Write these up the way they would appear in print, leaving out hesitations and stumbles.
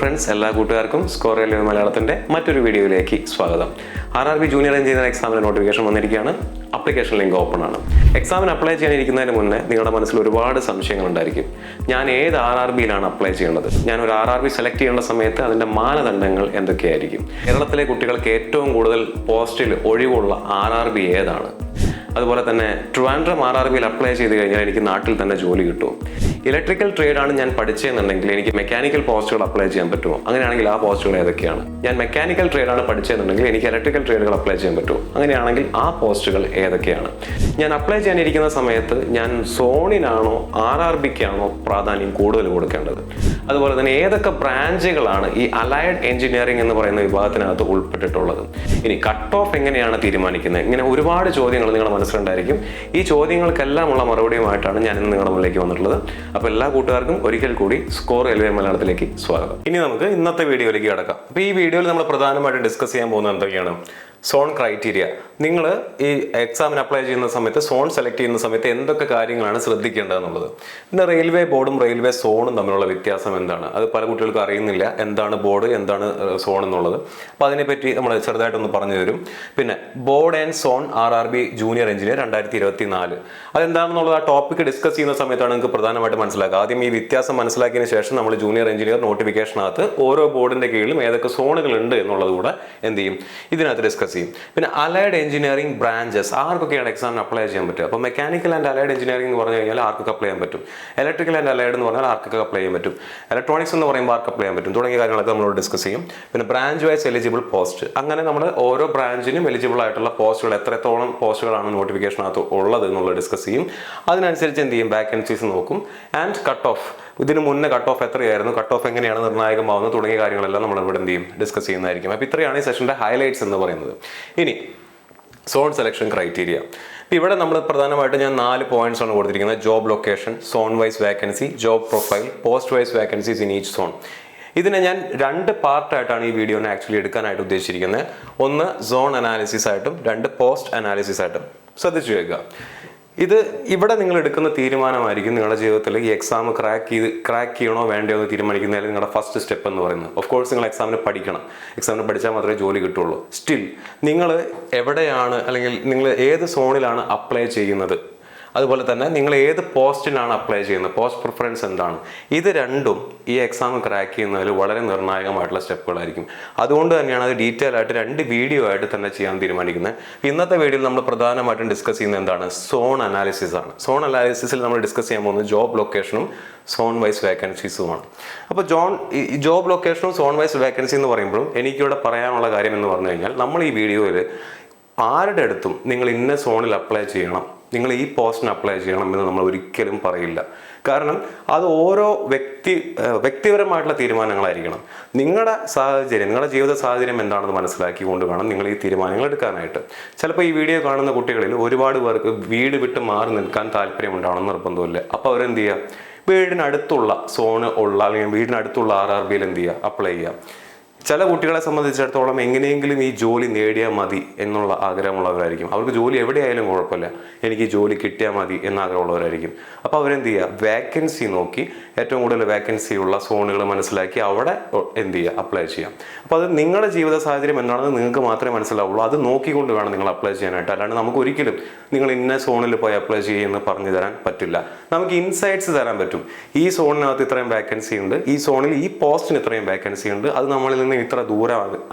Friends, എല്ലാ കൂട്ടുകാർക്കും score railway മലയാളത്തിൻ്റെ മറ്റൊരു വീഡിയോയിലേക്ക് സ്വാഗതം. RRB ജൂനിയർ എഞ്ചിനീയർ എക്സാമിന് നോട്ടിഫിക്കേഷൻ വന്നിരിക്കുകയാണ്. അപ്ലിക്കേഷൻ ലിങ്ക് ഓപ്പൺ ആണ്. എക്സാമിന് അപ്ലൈ ചെയ്യാനിരിക്കുന്നതിന് മുന്നേ നിങ്ങളുടെ മനസ്സിൽ ഒരുപാട് സംശയങ്ങളുണ്ടായിരിക്കും. ഞാൻ ഏത് RRBയിലാണ് അപ്ലൈ ചെയ്യേണ്ടത്? ഞാൻ ഒരു RRB സെലക്ട് ചെയ്യേണ്ട സമയത്ത് അതിൻ്റെ മാനദണ്ഡങ്ങൾ എന്തൊക്കെയായിരിക്കും? കേരളത്തിലെ കുട്ടികൾക്ക് ഏറ്റവും കൂടുതൽ പോസ്റ്റിൽ ഒഴിവുള്ള RRB ഏതാണ്? അതുപോലെ തന്നെ ട്രിവാൻഡ്രം RRBയിൽ അപ്ലൈ ചെയ്ത് കഴിഞ്ഞാൽ എനിക്ക് നാട്ടിൽ തന്നെ ജോലി കിട്ടും. ഇലക്ട്രിക്കൽ ട്രേഡാണ് ഞാൻ പഠിച്ചതെന്നുണ്ടെങ്കിൽ എനിക്ക് മെക്കാനിക്കൽ പോസ്റ്റുകൾ അപ്ലൈ ചെയ്യാൻ പറ്റുമോ? അങ്ങനെയാണെങ്കിൽ ആ പോസ്റ്റുകൾ ഏതൊക്കെയാണ്? ഞാൻ മെക്കാനിക്കൽ ട്രേഡാണ് പഠിച്ചതെന്നുണ്ടെങ്കിൽ എനിക്ക് ഇലക്ട്രിക്കൽ ട്രേഡുകൾ അപ്ലൈ ചെയ്യാൻ പറ്റുമോ? അങ്ങനെയാണെങ്കിൽ ആ പോസ്റ്റുകൾ ഏതൊക്കെയാണ്? ഞാൻ അപ്ലൈ ചെയ്യാനിരിക്കുന്ന സമയത്ത് ഞാൻ സോണിനാണോ RRBക്കാണോ പ്രാധാന്യം കൂടുതൽ കൊടുക്കേണ്ടത്? അതുപോലെ തന്നെ ഏതൊക്കെ ബ്രാഞ്ചുകളാണ് ഈ അലൈഡ് എഞ്ചിനീയറിംഗ് എന്ന് പറയുന്ന വിഭാഗത്തിനകത്ത് ഉൾപ്പെട്ടിട്ടുള്ളത്? ഇനി കട്ട് ഓഫ് എങ്ങനെയാണ് തീരുമാനിക്കുന്നത്? ഇങ്ങനെ ഒരുപാട് ചോദ്യങ്ങൾ നിങ്ങളുടെ മനസ്സിലുണ്ടായിരിക്കും. ഈ ചോദ്യങ്ങൾക്കെല്ലാം ഉള്ള മറുപടിയുമായിട്ടാണ് ഞാൻ ഇന്ന് നിങ്ങളുടെ മുന്നിലേക്ക് വന്നിട്ടുള്ളത്. അപ്പോൾ എല്ലാ കൂട്ടുകാർക്കും ഒരിക്കൽ കൂടി സ്കോർ റെയിൽവേ മലയാളത്തിലേക്ക് സ്വാഗതം. ഇനി നമുക്ക് ഇന്നത്തെ വീഡിയോയിലേക്ക് കിടക്കാം. അപ്പോൾ ഈ വീഡിയോയിൽ നമ്മൾ പ്രധാനമായിട്ടും ഡിസ്കസ് ചെയ്യാൻ പോകുന്നത് എന്തൊക്കെയാണ്? Zone criteria. നിങ്ങൾ ഈ എക്സാമിന് അപ്ലൈ ചെയ്യുന്ന സമയത്ത് സോൺ സെലക്ട് ചെയ്യുന്ന സമയത്ത് എന്തൊക്കെ കാര്യങ്ങളാണ് ശ്രദ്ധിക്കേണ്ടതെന്നുള്ളത്. പിന്നെ റെയിൽവേ ബോർഡും റെയിൽവേ സോണും തമ്മിലുള്ള വ്യത്യാസം എന്താണ്? അത് പല കുട്ടികൾക്കും അറിയുന്നില്ല, എന്താണ് ബോർഡ് എന്താണ് സോൺ എന്നുള്ളത്. അപ്പോൾ അതിനെപ്പറ്റി നമ്മൾ ചെറുതായിട്ടൊന്ന് പറഞ്ഞു തരും. പിന്നെ board and zone RRB junior engineer 2024 അതെന്താണെന്നുള്ളത് ആ ടോപ്പിക്ക് ഡിസ്കസ് ചെയ്യുന്ന സമയത്താണ് നിങ്ങൾക്ക് പ്രധാനമായിട്ട് മനസ്സിലാക്കുക. ആദ്യം ഈ വ്യത്യാസം മനസ്സിലാക്കിയതിന് ശേഷം നമ്മൾ ജൂനിയർ എഞ്ചിനീയർ നോട്ടിഫിക്കേഷനകത്ത് ഓരോ ബോർഡിന്റെ കീഴിലും ഏതൊക്കെ സോണുകൾ ഉണ്ട് എന്നുള്ളത് കൂടെ എന്ത് ചെയ്യും, ഇതിനകത്ത് ഡിസ്കസ്. പിന്നെ അലൈഡ് എഞ്ചിനീയറിംഗ് ബ്രാഞ്ചസ് ആർക്കൊക്കെയാണ് എക്സാമിന് അപ്ലൈ ചെയ്യാൻ പറ്റുക? അപ്പോൾ മെക്കാനിക്കൽ ആൻഡ് അലൈഡ് എഞ്ചിനീയറിംഗ് എന്ന് പറഞ്ഞു കഴിഞ്ഞാൽ ആർക്കൊക്കെ അപ്ലൈ ചെയ്യാൻ പറ്റും? ഇലക്ട്രിക്കൽ ആൻഡ് അലൈഡ് എന്ന് പറഞ്ഞാൽ ആർക്കൊക്കെ അപ്ലൈ ചെയ്യാൻ പറ്റും? ഇലക്ട്രോണിക്സ് എന്ന് പറയുമ്പോൾ ആർക്ക് അപ്ലൈ ചെയ്യാൻ പറ്റും? തുടങ്ങിയ കാര്യങ്ങളൊക്കെ നമ്മളോട് ഡിസ്കസ് ചെയ്യും. പിന്നെ ബ്രാഞ്ച് വൈസ് എലിജിബിൾ പോസ്റ്റ്, അങ്ങനെ നമ്മൾ ഓരോ ബ്രാഞ്ചിനും എലിജിബിൾ ആയിട്ടുള്ള പോസ്റ്റുകൾ എത്രത്തോളം പോസ്റ്റുകളാണ് നോട്ടിഫിക്കേഷനകത്ത് ഉള്ളത് എന്നുള്ളത് ഡിസ്കസ് ചെയ്യും. അതിനനുസരിച്ച് എന്ത് ചെയ്യും, വാക്കൻസീസ് നോക്കും. ആൻഡ് കട്ട് ഓഫ്, ഇതിന് മുന്നേ കട്ട് ഓഫ് എത്രയായിരുന്നു, കട്ട് ഓഫ് എങ്ങനെയാണ് നിർണ്ണായകമാവുന്നത് തുടങ്ങിയ കാര്യങ്ങളെല്ലാം നമ്മൾ ഇവിടെ എന്ത് ചെയ്യും, ഡിസ്കസ് ചെയ്യുന്നതായിരിക്കും. അപ്പോൾ ഇത്രയാണ് ഈ സെഷൻ്റെ ഹൈലൈറ്റ്സ് എന്ന് പറയുന്നത്. ഇനി സോൺ സെലക്ഷൻ ക്രൈറ്റീരിയ. ഇവിടെ നമ്മൾ പ്രധാനമായിട്ട് ഞാൻ 4 പോയിന്റ്സ് ആണ് കൊടുത്തിരിക്കുന്നത്. Job location, zone wise vacancy, job profile, post wise vacancies in each zone. ഇതിനെ ഞാൻ 2 പാർട്ടായിട്ടാണ് ഈ വീഡിയോനെ ആക്ച്വലി എടുക്കാനായിട്ട് ഉദ്ദേശിച്ചിരിക്കുന്നത്. ഒന്ന് സോൺ അനാലിസിസ് ആയിട്ടും 2 പോസ്റ്റ് അനാലിസിസ് ആയിട്ടും. ശ്രദ്ധിച്ചു കേൾക്കുക. ഇത് ഇവിടെ നിങ്ങൾ എടുക്കുന്ന തീരുമാനമായിരിക്കും നിങ്ങളുടെ ജീവിതത്തിൽ ഈ എക്സാം ക്രാക്ക് ചെയ്യണോ വേണ്ടയോ എന്ന് തീരുമാനിക്കുന്നതിൽ നിങ്ങളുടെ ഫസ്റ്റ് സ്റ്റെപ്പ് എന്ന് പറയുന്നത്. ഓഫ് കോഴ്സ് നിങ്ങൾ എക്സാമിന് പഠിക്കണം. എക്സാമിന് പഠിച്ചാൽ മാത്രമേ ജോലി കിട്ടുള്ളൂ. സ്റ്റിൽ നിങ്ങൾ എവിടെയാണ് അല്ലെങ്കിൽ നിങ്ങൾ ഏത് സോണിലാണ് അപ്ലൈ ചെയ്യുന്നത്, അതുപോലെ തന്നെ നിങ്ങൾ ഏത് പോസ്റ്റിലാണ് അപ്ലൈ ചെയ്യുന്നത്, പോസ്റ്റ് പ്രിഫറൻസ് എന്താണ്, ഇത് രണ്ടും ഈ എക്സാം ക്രാക്ക് ചെയ്യുന്നതിൽ വളരെ നിർണായകമായിട്ടുള്ള സ്റ്റെപ്പുകളായിരിക്കും. അതുകൊണ്ട് തന്നെയാണ് അത് ഡീറ്റെയിൽ ആയിട്ട് 2 വീഡിയോ ആയിട്ട് തന്നെ ചെയ്യാൻ തീരുമാനിക്കുന്നത്. ഇന്നത്തെ വീഡിയോയിൽ നമ്മൾ പ്രധാനമായിട്ടും ഡിസ്കസ് ചെയ്യുന്നത് എന്താണ്, സോൺ അനാലിസിസ് ആണ്. സോൺ അനാലിസിസിൽ നമ്മൾ ഡിസ്കസ് ചെയ്യാൻ പോകുന്നത് ജോബ് ലൊക്കേഷനും സോൺ വൈസ് വാക്കൻസീസുമാണ്. അപ്പോൾ ജോബ് ലൊക്കേഷനും സോൺ വൈസ് വാക്കൻസി എന്ന് പറയുമ്പോഴും എനിക്കിവിടെ പറയാനുള്ള കാര്യം എന്ന് പറഞ്ഞു കഴിഞ്ഞാൽ, നമ്മൾ ഈ വീഡിയോയിൽ ആരുടെ അടുത്തും നിങ്ങൾ ഇന്ന സോണിൽ അപ്ലൈ ചെയ്യണം, നിങ്ങൾ ഈ പോസ്റ്റിന് അപ്ലൈ ചെയ്യണം എന്ന് നമ്മൾ ഒരിക്കലും പറയില്ല. കാരണം അത് ഓരോ വ്യക്തിപരമായിട്ടുള്ള തീരുമാനങ്ങളായിരിക്കണം. നിങ്ങളുടെ സാഹചര്യം, നിങ്ങളുടെ ജീവിത സാഹചര്യം എന്താണെന്ന് മനസ്സിലാക്കിക്കൊണ്ട് വേണം നിങ്ങൾ ഈ തീരുമാനങ്ങൾ എടുക്കാനായിട്ട്. ചിലപ്പോൾ ഈ വീഡിയോ കാണുന്ന കുട്ടികളിൽ ഒരുപാട് പേർക്ക് വീട് വിട്ട് മാറി നിൽക്കാൻ താല്പര്യമുണ്ടാവണം നിർബന്ധമില്ല. അപ്പോൾ അവരെന്ത് ചെയ്യുക, വീടിനടുത്തുള്ള സോണ് ഉള്ള അല്ലെങ്കിൽ വീടിനടുത്തുള്ള RRBയിൽ എന്ത് ചെയ്യുക, അപ്ലൈ ചെയ്യുക. ചില കുട്ടികളെ സംബന്ധിച്ചിടത്തോളം എങ്ങനെയെങ്കിലും ഈ ജോലി നേടിയാൽ മതി എന്നുള്ള ആഗ്രഹമുള്ളവരായിരിക്കും. അവർക്ക് ജോലി എവിടെയായാലും കുഴപ്പമില്ല, എനിക്ക് ജോലി കിട്ടിയാൽ മതി എന്ന ആഗ്രഹമുള്ളവരായിരിക്കും. അപ്പോൾ അവരെന്ത് ചെയ്യുക, വേക്കൻസി നോക്കി ഏറ്റവും കൂടുതൽ വേക്കൻസി ഉള്ള സോണുകൾ മനസ്സിലാക്കി അവിടെ എന്ത് ചെയ്യുക, അപ്ലൈ ചെയ്യാം. അപ്പോൾ അത് നിങ്ങളുടെ ജീവിത സാഹചര്യം എന്താണെന്ന് നിങ്ങൾക്ക് മാത്രമേ മനസ്സിലാവുള്ളൂ. അത് നോക്കിക്കൊണ്ട് വേണം നിങ്ങൾ അപ്ലൈ ചെയ്യാനായിട്ട്. അല്ലാണ്ട് നമുക്ക് ഒരിക്കലും നിങ്ങൾ ഇന്ന സോണിൽ പോയി അപ്ലൈ ചെയ്യുമെന്ന് പറഞ്ഞു തരാൻ പറ്റില്ല. നമുക്ക് ഇൻസൈറ്റ്സ് തരാൻ പറ്റും. ഈ സോണിനകത്ത് ഇത്രയും വേക്കൻസി ഉണ്ട്, ഈ സോണിൽ ഈ പോസ്റ്റിന് ഇത്രയും വേക്കൻസി ഉണ്ട്, അത് നമ്മളിൽ നിന്ന് ഇത്ര ദൂരം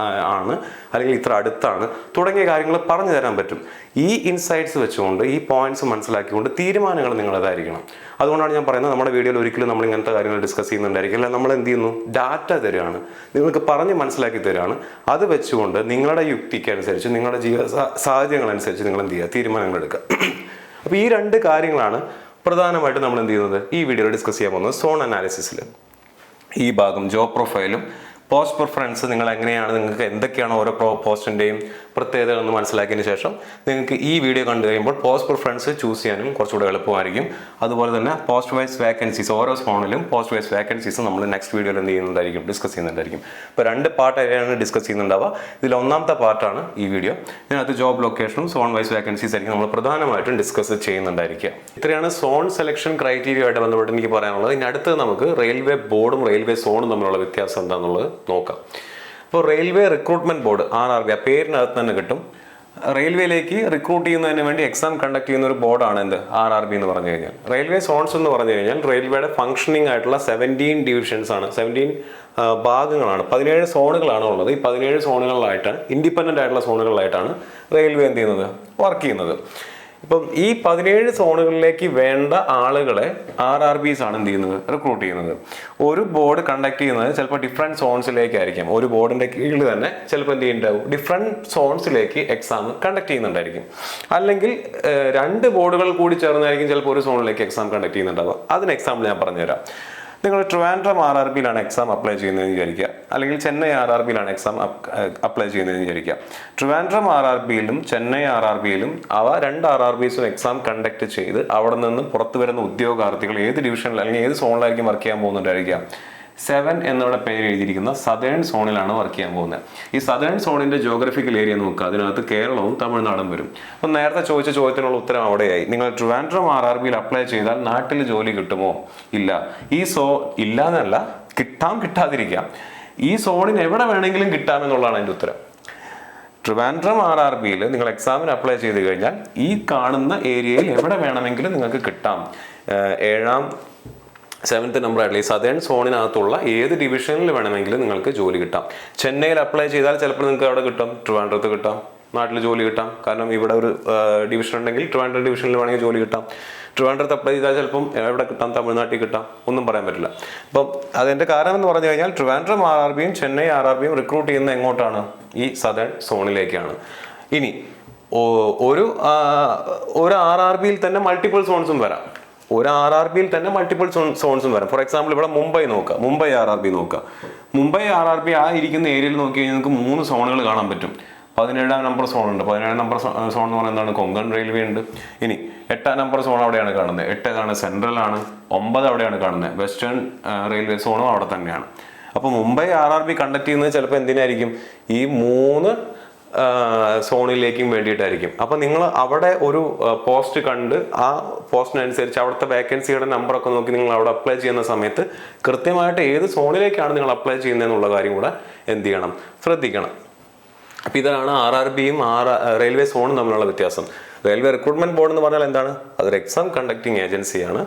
ആണ് അല്ലെങ്കിൽ ഇത്ര അടുത്താണ് തുടങ്ങിയ കാര്യങ്ങൾ പറഞ്ഞു തരാൻ പറ്റും. ഈ ഇൻസൈറ്റ്സ് വെച്ചുകൊണ്ട് ഈ പോയിന്റ്സ് മനസ്സിലാക്കിക്കൊണ്ട് തീരുമാനങ്ങൾ നിങ്ങളതായിരിക്കണം. അതുകൊണ്ടാണ് ഞാൻ പറയുന്നത്, നമ്മുടെ വീഡിയോയിൽ ഒരിക്കലും നമ്മൾ ഇങ്ങനത്തെ കാര്യങ്ങൾ ഡിസ്കസ് ചെയ്യുന്നുണ്ടായിരിക്കില്ല. നമ്മൾ എന്ത് ചെയ്യുന്നു, ഡാറ്റ തരികയാണ്, നിങ്ങൾക്ക് പറഞ്ഞ് മനസ്സിലാക്കി തരികയാണ്. അത് വെച്ചുകൊണ്ട് നിങ്ങളുടെ യുക്തിക്ക് അനുസരിച്ച്, നിങ്ങളുടെ ജീവിത സാഹചര്യങ്ങളനുസരിച്ച് നിങ്ങൾ എന്ത് ചെയ്യുക, തീരുമാനങ്ങൾ എടുക്കുക. അപ്പോൾ ഈ 2 കാര്യങ്ങളാണ് പ്രധാനമായിട്ട് നമ്മൾ എന്ത് ചെയ്യുന്നത് ഈ വീഡിയോയിൽ ഡിസ്കസ് ചെയ്യാൻ പോകുന്നത്. സോൺ അനാലിസിസിൽ ഈ ഭാഗം ജോബ് പ്രൊഫൈലും പോസ്റ്റ് പ്രിഫറൻസ്, നിങ്ങൾ എങ്ങനെയാണ്, നിങ്ങൾക്ക് എന്തൊക്കെയാണ് ഓരോ പോസ്റ്റിൻ്റെയും പ്രത്യേകതകളൊന്ന് മനസ്സിലാക്കിയതിന് ശേഷം നിങ്ങൾക്ക് ഈ വീഡിയോ കണ്ടു കഴിയുമ്പോൾ പോസ്റ്റ് പ്രിഫറൻസ് ചൂസ് ചെയ്യാനും കുറച്ചുകൂടെ എളുപ്പമായിരിക്കും. അതുപോലെ തന്നെ പോസ്റ്റ് വൈസ് വേക്കൻസീസ് ഓരോ സ്പോണിലും പോസ്റ്റ് വൈസ് വേക്കൻസീസ് നമ്മൾ നെക്സ്റ്റ് വീഡിയോയിൽ ഡിസ്കസ് ചെയ്യുന്നുണ്ടായിരിക്കും. ഇപ്പോൾ 2 പാർട്ടായാണ് ഡിസ്കസ് ചെയ്യുന്നുണ്ടാവുക. ഇതിൽ ഒന്നാമത്തെ പാർട്ടാണ് ഈ വീഡിയോ. ഇതിനകത്ത് ജോബ് ലൊക്കേഷനും സോൺ വൈസ് വേക്കൻസീസ് ആയിരിക്കും നമ്മൾ പ്രധാനമായിട്ടും ഡിസ്കസ് ചെയ്യുന്നുണ്ടായിരിക്കുക. ഇത്രയാണ് സോൺ സെലക്ഷൻ ക്രൈറ്റീരിയ ആയിട്ട് ബന്ധപ്പെട്ട് എനിക്ക് പറയാനുള്ളത്. ഇനി അടുത്ത് നമുക്ക് റെയിൽവേ ബോർഡും റെയിൽവേ സോണും തമ്മിലുള്ള വ്യത്യാസം എന്താണെന്നുള്ളത് നോക്കാം. ഇപ്പോൾ റെയിൽവേ റിക്രൂട്ട്മെന്റ് ബോർഡ് RRB ആ പേരിനകത്ത് തന്നെ കിട്ടും. റെയിൽവേയിലേക്ക് റിക്രൂട്ട് ചെയ്യുന്നതിന് വേണ്ടി എക്സാം കണ്ടക്ട് ചെയ്യുന്ന ഒരു ബോർഡാണ് എന്ത് RRB എന്ന് പറഞ്ഞു കഴിഞ്ഞാൽ. റെയിൽവേ സോൺസ് എന്ന് പറഞ്ഞു കഴിഞ്ഞാൽ റെയിൽവേയുടെ ഫംഗ്ഷനിങ് ആയിട്ടുള്ള 17 ഡിവിഷൻസ് ആണ്, 17 ഭാഗങ്ങളാണ്, 17 സോണുകളാണ് ഉള്ളത്. ഈ 17 സോണുകളിലായിട്ടാണ് ഇൻഡിപെൻഡൻ്റ് ആയിട്ടുള്ള സോണുകളിലായിട്ടാണ് റെയിൽവേ എന്ത് ചെയ്യുന്നത്, വർക്ക് ചെയ്യുന്നത്. ഇപ്പം ഈ 17 സോണുകളിലേക്ക് വേണ്ട ആളുകളെ RRBs ആണ് എന്ത് ചെയ്യുന്നത്, റിക്രൂട്ട് ചെയ്യുന്നത്. ഒരു ബോർഡ് കണ്ടക്ട് ചെയ്യുന്നത് ചിലപ്പോൾ ഡിഫറെൻറ്റ് സോൺസിലേക്കായിരിക്കും. ഒരു ബോർഡിൻ്റെ കീഴിൽ തന്നെ ചിലപ്പോൾ എന്ത് ചെയ്യുന്നുണ്ടാവും, ഡിഫറെൻറ്റ് സോൺസിലേക്ക് എക്സാം കണ്ടക്ട് ചെയ്യുന്നുണ്ടായിരിക്കും. അല്ലെങ്കിൽ 2 ബോർഡുകൾ കൂടി ചേർന്നായിരിക്കും ചിലപ്പോൾ ഒരു സോണിലേക്ക് എക്സാം കണ്ടക്ട് ചെയ്യുന്നുണ്ടാവുക. അതിന് എക്സാമ്പിൾ ഞാൻ പറഞ്ഞുതരാം. നിങ്ങൾ ട്രിവാൻഡ്രം RRBയിലാണ് എക്സാം അപ്ലൈ ചെയ്യുന്നതെന്ന് വിചാരിക്കുക, അല്ലെങ്കിൽ ചെന്നൈ RRBയിലാണ് എക്സാം അപ്ലൈ ചെയ്യുന്നതെന്ന് വിചാരിക്കുക. ട്രിവാൻഡ്രം RRBയിലും ചെന്നൈ RRBയിലും അവ 2 RRBസും എക്സാം കണ്ടക്ട് ചെയ്ത് അവിടെ നിന്ന് പുറത്തു വരുന്ന ഉദ്യോഗാർത്ഥികൾ ഏത് ഡിവിഷനിൽ അല്ലെങ്കിൽ ഏത് സോണിലായിരിക്കും വർക്ക് ചെയ്യാൻ പോകുന്നുണ്ടായിരിക്കുക, 7 എന്നുള്ള പേര് എഴുതിയിരിക്കുന്ന സദേൺ സോണിലാണ് വർക്ക് ചെയ്യാൻ പോകുന്നത്. ഈ സദേൺ സോണിന്റെ ജോഗ്രഫിക്കൽ ഏരിയ നോക്കുക, അതിനകത്ത് കേരളവും തമിഴ്നാടും വരും. അപ്പം നേരത്തെ ചോദിച്ച ചോദ്യത്തിനുള്ള ഉത്തരം അവിടെയായി. നിങ്ങൾ ട്രിവാൻഡ്രം RRBയിൽ അപ്ലൈ ചെയ്താൽ നാട്ടിൽ ജോലി കിട്ടുമോ? ഇല്ല. ഇല്ല എന്നല്ല, കിട്ടാതിരിക്കാം. ഈ സോണിന് എവിടെ വേണമെങ്കിലും കിട്ടാമെന്നുള്ളതാണ് അതിൻ്റെ ഉത്തരം. ട്രിവാൻഡ്രം RRBയിൽ നിങ്ങൾ എക്സാമിന് അപ്ലൈ ചെയ്ത് കഴിഞ്ഞാൽ ഈ കാണുന്ന ഏരിയയിൽ എവിടെ വേണമെങ്കിലും നിങ്ങൾക്ക് കിട്ടാം. 7th നമ്പർ ആയിട്ടുള്ള ഈ സദേൺ സോണിനകത്തുള്ള ഏത് ഡിവിഷനിൽ വേണമെങ്കിലും നിങ്ങൾക്ക് ജോലി കിട്ടാം. ചെന്നൈയിൽ അപ്ലൈ ചെയ്താൽ ചിലപ്പോൾ നിങ്ങൾക്ക് അവിടെ കിട്ടും, ട്രിവാൻഡ്രത്ത് കിട്ടാം, നാട്ടിൽ ജോലി കിട്ടാം. കാരണം ഇവിടെ ഒരു ഡിവിഷൻ ഉണ്ടെങ്കിൽ ട്രിവാൻഡ്രം ഡിവിഷനിൽ വേണമെങ്കിൽ ജോലി കിട്ടാം. ട്രിവാൻഡ്രത്ത് അപ്ലൈ ചെയ്താൽ ചിലപ്പം എവിടെ കിട്ടാം, തമിഴ്നാട്ടിൽ കിട്ടാം, ഒന്നും പറയാൻ പറ്റില്ല. അപ്പം അതിൻ്റെ കാരണം എന്ന് പറഞ്ഞു കഴിഞ്ഞാൽ ട്രിവാൻഡ്രം RRBയും ചെന്നൈ RRBയും റിക്രൂട്ട് ചെയ്യുന്നത് എങ്ങോട്ടാണ്, ഈ സദേൺ സോണിലേക്കാണ്. ഇനി ഒരു RRBയിൽ തന്നെ മൾട്ടിപ്പിൾ സോൺസും വരാം. ഒരു RRBയിൽ തന്നെ മൾട്ടിപ്പിൾ സോൺസും വരാം. ഫോർ എക്സാമ്പിൾ ഇവിടെ മുംബൈ നോക്കുക, മുംബൈ RRB നോക്കുക. മുംബൈ RRB ആ ഇരിക്കുന്ന ഏരിയയിൽ നോക്കി കഴിഞ്ഞാൽ നിങ്ങൾക്ക് 3 സോണുകൾ കാണാൻ പറ്റും. 17ാം നമ്പർ സോൺ ഉണ്ട്. 17ാം നമ്പർ സോൺ എന്ന് പറയുന്നത് എന്താണ്, കൊങ്കൺ റെയിൽവേ ഉണ്ട്. ഇനി 8ാം നമ്പർ സോൺ അവിടെയാണ് കാണുന്നത്. 8 ഏതാണ്, സെൻട്രൽ ആണ്. 9 അവിടെയാണ് കാണുന്നത്, വെസ്റ്റേൺ റെയിൽവേ സോണും അവിടെ തന്നെയാണ്. അപ്പോൾ മുംബൈ RRB കണ്ടക്ട് ചെയ്യുന്നത് ചിലപ്പോൾ എന്തിനായിരിക്കും, ഈ 3 സോണിലേക്കും വേണ്ടിയിട്ടായിരിക്കും. അപ്പം നിങ്ങൾ അവിടെ ഒരു പോസ്റ്റ് കണ്ട് ആ പോസ്റ്റിനനുസരിച്ച് അവിടുത്തെ വേക്കൻസിയുടെ നമ്പറൊക്കെ നോക്കി നിങ്ങൾ അവിടെ അപ്ലൈ ചെയ്യുന്ന സമയത്ത് കൃത്യമായിട്ട് ഏത് സോണിലേക്കാണ് നിങ്ങൾ അപ്ലൈ ചെയ്യുന്നതെന്നുള്ള കാര്യം കൂടെ എന്ത് ചെയ്യണം, ശ്രദ്ധിക്കണം. അപ്പം ഇതാണ് RRBയും റെയിൽവേ സോണും തമ്മിലുള്ള വ്യത്യാസം. റെയിൽവേ റിക്രൂട്ട്മെന്റ് ബോർഡ് എന്ന് പറഞ്ഞാൽ എന്താണ്, അതൊരു എക്സാം കണ്ടക്ടിങ് ഏജൻസിയാണ്.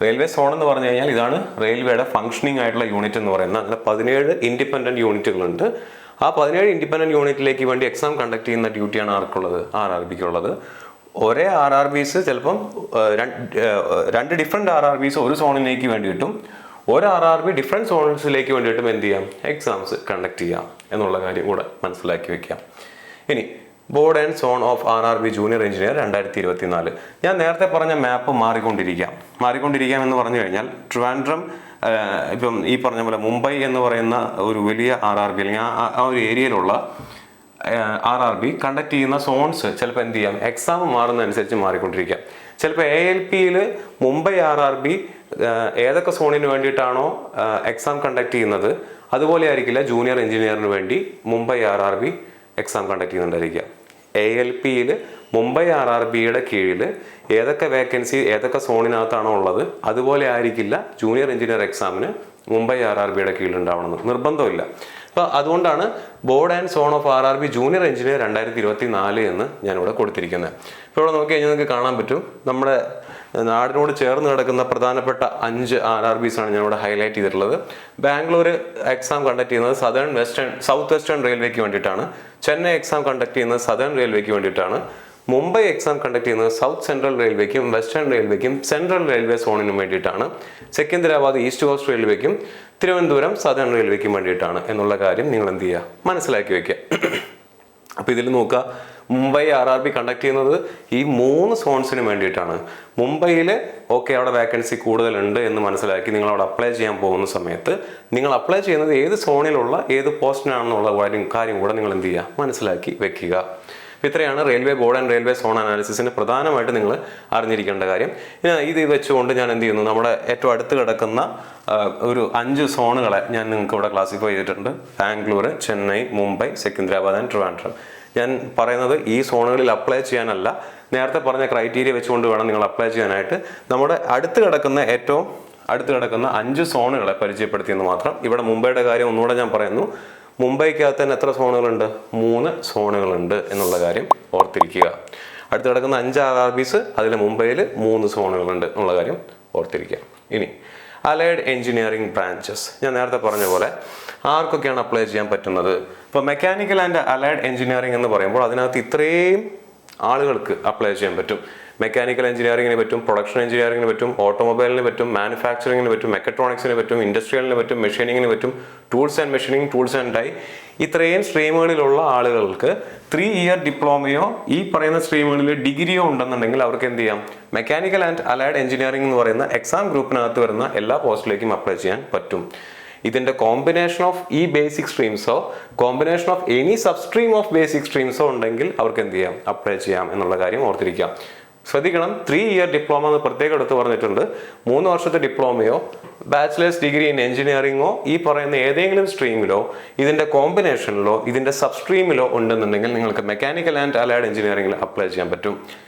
റെയിൽവേ സോൺ എന്ന് പറഞ്ഞു കഴിഞ്ഞാൽ ഇതാണ് റെയിൽവേയുടെ ഫംഗ്ഷനിങ് ആയിട്ടുള്ള യൂണിറ്റ് എന്ന് പറയുന്നത്. അങ്ങനെ 17 ഇൻഡിപെൻഡന്റ് യൂണിറ്റുകളുണ്ട്. ആ 17 ഇൻഡിപെൻഡന്റ് യൂണിറ്റിലേക്ക് വേണ്ടി എക്സാം കണ്ടക്ട് ചെയ്യുന്ന ഡ്യൂട്ടിയാണ് ആർക്കുള്ളത്, RRBക്കുള്ളത്. ഒരേ RRBs ചിലപ്പം 2 ഡിഫറെൻറ്റ് RRBs ഒരു സോണിലേക്ക് വേണ്ടി കിട്ടും. ഒരു RRB ഡിഫറെൻറ്റ് സോൺസിലേക്ക് വേണ്ടിയിട്ടും എന്ത് ചെയ്യാം, എക്സാംസ് കണ്ടക്ട് ചെയ്യാം എന്നുള്ള കാര്യം കൂടെ മനസ്സിലാക്കി വെക്കാം. ഇനി board and zone of RRB junior engineer 2024. ഞാൻ നേരത്തെ പറഞ്ഞ മാപ്പ് മാറിക്കൊണ്ടിരിക്കാം എന്ന് പറഞ്ഞു കഴിഞ്ഞാൽ ട്രിവാൻഡ്രം ഇപ്പം ഈ പറഞ്ഞ പോലെ മുംബൈ എന്ന് പറയുന്ന ഒരു വലിയ RRB അല്ലെങ്കിൽ ആ ഒരു ഏരിയയിലുള്ള RRB കണ്ടക്ട് ചെയ്യുന്ന സോൺസ് ചിലപ്പോൾ എന്ത് ചെയ്യാം, എക്സാം മാറുന്നതനുസരിച്ച് മാറിക്കൊണ്ടിരിക്കാം. ചിലപ്പോൾ ALPയിൽ മുംബൈ RRB ഏതൊക്കെ സോണിന് വേണ്ടിയിട്ടാണോ എക്സാം കണ്ടക്ട് ചെയ്യുന്നത് അതുപോലെ ആയിരിക്കില്ല ജൂനിയർ എഞ്ചിനീയറിന് വേണ്ടി മുംബൈ RRB എക്സാം കണ്ടക്ട് ചെയ്യുന്നുണ്ടായിരിക്കുക. ALPയിൽ മുംബൈ RRBയുടെ കീഴിൽ ഏതൊക്കെ വേക്കൻസി ഏതൊക്കെ സോണിനകത്താണോ ഉള്ളത് അതുപോലെ ആയിരിക്കില്ല ജൂനിയർ എഞ്ചിനീയർ എക്സാമിന് മുംബൈ RRBയുടെ കീഴിലുണ്ടാവണമെന്ന് നിർബന്ധമില്ല. അപ്പോൾ അതുകൊണ്ടാണ് board and zone of RRB junior engineer 2024 എന്ന് ഞാനിവിടെ കൊടുത്തിരിക്കുന്നത്. ഇപ്പോൾ ഇവിടെ നോക്കി കഴിഞ്ഞാൽ നിങ്ങൾക്ക് കാണാൻ പറ്റും നമ്മുടെ നാടിനോട് ചേർന്ന് കിടക്കുന്ന പ്രധാനപ്പെട്ട 5 RRBs ആണ് ഞാനിവിടെ ഹൈലൈറ്റ് ചെയ്തിട്ടുള്ളത്. ബാംഗ്ലൂർ എക്സാം കണ്ടക്ട് ചെയ്യുന്നത് സൗത്ത് വെസ്റ്റേൺ റെയിൽവേക്ക് വേണ്ടിയിട്ടാണ്. ചെന്നൈ എക്സാം കണ്ടക്ട് ചെയ്യുന്നത് സദേൺ റെയിൽവേക്ക് വേണ്ടിയിട്ടാണ്. മുംബൈ എക്സാം കണ്ടക്ട് ചെയ്യുന്നത് സൗത്ത് സെൻട്രൽ റെയിൽവേക്കും വെസ്റ്റേൺ റെയിൽവേക്കും സെൻട്രൽ റെയിൽവേ സോണിനും വേണ്ടിയിട്ടാണ്. സെക്കന്ദരാബാദ് ഈസ്റ്റ് കോസ്റ്റ് റെയിൽവേക്കും തിരുവനന്തപുരം സദേൺ റെയിൽവേക്കും വേണ്ടിയിട്ടാണ് എന്നുള്ള കാര്യം നിങ്ങൾ എന്ത് ചെയ്യുക, മനസ്സിലാക്കി വെക്കുക. അപ്പോൾ ഇതിൽ നോക്കുക, മുംബൈ RRB കണ്ടക്ട് ചെയ്യുന്നത് ഈ 3 സോൺസിന് വേണ്ടിയിട്ടാണ്. മുംബൈയിൽ ഓക്കെ അവിടെ വേക്കൻസി കൂടുതലുണ്ട് എന്ന് മനസ്സിലാക്കി നിങ്ങൾ അവിടെ അപ്ലൈ ചെയ്യാൻ പോകുന്ന സമയത്ത് നിങ്ങൾ അപ്ലൈ ചെയ്യുന്നത് ഏത് സോണിലുള്ള ഏത് പോസ്റ്റിനാണെന്നുള്ള കാര്യം കൂടെ നിങ്ങൾ എന്ത് ചെയ്യുക, മനസ്സിലാക്കി വെക്കുക. ഇത്രയാണ് railway board and railway zone അനാലിസിസിന് പ്രധാനമായിട്ട് നിങ്ങൾ അറിഞ്ഞിരിക്കേണ്ട കാര്യം. ഇത് വെച്ചുകൊണ്ട് ഞാൻ എന്ത് ചെയ്യുന്നു, നമ്മുടെ ഏറ്റവും അടുത്ത് കിടക്കുന്ന ഒരു 5 സോണുകളെ ഞാൻ നിങ്ങൾക്ക് ഇവിടെ ക്ലാസിഫൈ ചെയ്തിട്ടുണ്ട്. ബാംഗ്ലൂർ, ചെന്നൈ, മുംബൈ, സെക്കന്ദരാബാദ് ആൻഡ് ട്രിവാൻഡ്രം. ഞാൻ പറയുന്നത് ഈ സോണുകളിൽ അപ്ലൈ ചെയ്യാനല്ല, നേരത്തെ പറഞ്ഞ ക്രൈറ്റീരിയ വെച്ചുകൊണ്ട് വേണം നിങ്ങൾ അപ്ലൈ ചെയ്യാനായിട്ട്. നമ്മുടെ ഏറ്റവും അടുത്ത് കിടക്കുന്ന 5 സോണുകളെ പരിചയപ്പെടുത്തിയെന്ന് മാത്രം. ഇവിടെ മുംബൈയുടെ കാര്യം ഒന്നുകൂടെ ഞാൻ പറയുന്നു. മുംബൈക്കകത്ത് തന്നെ എത്ര സോണുകളുണ്ട്? 3 സോണുകളുണ്ട് എന്നുള്ള കാര്യം ഓർത്തിരിക്കുക. അടുത്ത് കിടക്കുന്ന 5 RRBs, അതിൽ മുംബൈയിൽ 3 സോണുകളുണ്ട് എന്നുള്ള കാര്യം ഓർത്തിരിക്കുക. ഇനി അലൈഡ് എഞ്ചിനീയറിംഗ് ബ്രാഞ്ചസ്, ഞാൻ നേരത്തെ പറഞ്ഞ പോലെ ആർക്കൊക്കെയാണ് അപ്ലൈ ചെയ്യാൻ പറ്റുന്നത്? ഇപ്പോൾ മെക്കാനിക്കൽ ആൻഡ് അലൈഡ് എഞ്ചിനീയറിംഗ് എന്ന് പറയുമ്പോൾ അതിനകത്ത് ഇത്രയും ആളുകൾക്ക് അപ്ലൈ ചെയ്യാൻ പറ്റും. മെക്കാനിക്കൽ എഞ്ചിനീയറിംഗിന് പറ്റും, പ്രൊഡക്ഷൻ എഞ്ചിനീയറിംഗിന് പറ്റും, ഓട്ടോമൊബൈലിന് പറ്റും, മാനുഫാക്ചറിങ്ങിന് പറ്റും, മെക്കട്രോണിക്സിന് പറ്റും, ഇൻഡസ്ട്രിയലിന് പറ്റും, മെഷീനിങ്ങിന് പറ്റും, tools and machining, tools and die. ഇത്രയും സ്ട്രീമുകളിലുള്ള ആളുകൾക്ക് 3 ഇയർ ഡിപ്ലോമയോ ഈ പറയുന്ന സ്ട്രീമുകളിൽ ഡിഗ്രിയോ ഉണ്ടെന്നുണ്ടെങ്കിൽ അവർക്ക് എന്ത് ചെയ്യാം, മെക്കാനിക്കൽ ആൻഡ് അലൈഡ് എഞ്ചിനീയറിംഗ് എന്ന് പറയുന്ന എക്സാം ഗ്രൂപ്പിനകത്ത് വരുന്ന എല്ലാ പോസ്റ്റിലേക്കും അപ്ലൈ ചെയ്യാൻ പറ്റും. ഇതിന്റെ കോമ്പിനേഷൻ ഓഫ് ഈ ബേസിക് സ്ട്രീംസോ combination of any sub stream of basic സ്ട്രീംസോ ഉണ്ടെങ്കിൽ അവർക്ക് എന്ത് ചെയ്യാം, അപ്ലൈ ചെയ്യാം എന്നുള്ള കാര്യം ഓർത്തിരിക്കാം. ശ്രദ്ധിക്കണം, 3 ഇയർ ഡിപ്ലോമ എന്ന് പ്രത്യേകം എടുത്ത് പറഞ്ഞിട്ടുണ്ട്. 3 വർഷത്തെ ഡിപ്ലോമയോ ബാച്ചിലേഴ്സ് ഡിഗ്രി ഇൻ എഞ്ചിനീയറിംഗോ ഈ പറയുന്ന ഏതെങ്കിലും സ്ട്രീമിലോ ഇതിന്റെ കോമ്പിനേഷനിലോ ഇതിന്റെ സബ് സ്ട്രീമിലോ ഉണ്ടെന്നുണ്ടെങ്കിൽ നിങ്ങൾക്ക് മെക്കാനിക്കൽ ആൻഡ് അലൈഡ് എഞ്ചിനീയറിംഗിൽ അപ്ലൈ ചെയ്യാൻ പറ്റും.